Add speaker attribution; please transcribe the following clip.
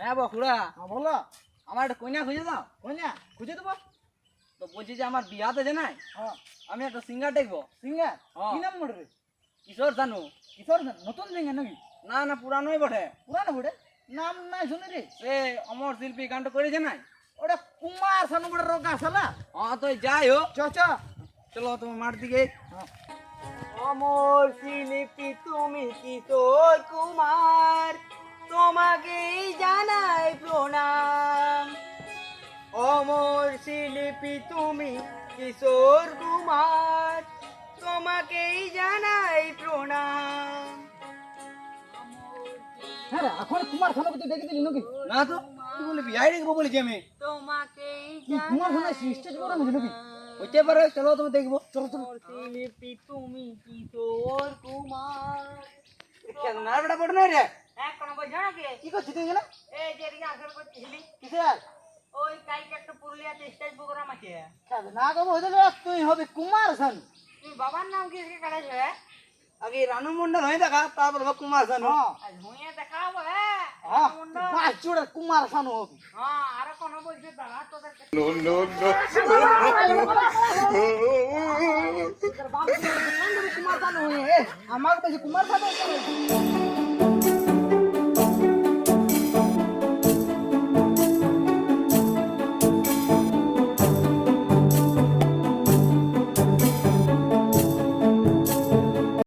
Speaker 1: হ্যাঁ বাকুড়া,
Speaker 2: বলো।
Speaker 1: আমার একটা কন্যা খুঁজে দাও।
Speaker 2: কন্যা খুঁজে দেবো।
Speaker 1: তো বলছি যে আমার বিয়াতে যে নাই,
Speaker 2: হ্যাঁ
Speaker 1: আমি একটা সিঙ্গার দেখবো।
Speaker 2: সিঙ্গার
Speaker 1: হ্যাঁ।
Speaker 2: কি নাম মরবে?
Speaker 1: কিশোর জানু।
Speaker 2: কিশোর নতুন সিঙ্গার নাকি?
Speaker 1: না না, পুরানোই বটে।
Speaker 2: পুরানো বটে, নাম নাই শুনি রে।
Speaker 1: সে অমর শিল্পী গানটা করেছে নাই।
Speaker 2: ওটা কুমার শানু বড় রোগা শালা।
Speaker 1: হ্যাঁ তো যাই হোক,
Speaker 2: চ চ।
Speaker 1: চলো তোমার মাঠ দিকে।
Speaker 2: হ্যাঁ।
Speaker 1: অমর শিল্পী তুমি কিশোর কুমার, তোমাকেই জানাই প্রণাম। অমর শিল্পী তুমি কিশোর কুমার, তোমাকেই জানাই প্রণাম।
Speaker 2: হ্যাঁ রে, এখন কুমার শানুকে তুই দেখে দিলি নাকি?
Speaker 1: না তো, তুই বলে বিয়াই দেখবো বলেছি আমি।
Speaker 2: কি কুমার শানু স্টেজ করে নাকি নাকি?
Speaker 1: হইতে পারে, চলো তুমি দেখবো।
Speaker 2: চলো চলো।
Speaker 1: শিল্পী তুমি কিশোর কুমার। খেলনার বেটা পড়ে নাই রে। কি করছিস তুই এখানে? কিসে আর?
Speaker 2: খাবে না গো হইলে তুই হবে কুমার শানু।
Speaker 1: আগে রানু মন্ডল হয়ে দেখা, তারপর হবে কুমার শানু।
Speaker 2: হ্যাঁ হ্যাঁ, পাঁচ জোড়া কুমার শানু হবে। কুমার শানু হয়ে আমার বেশি কুমার শানু।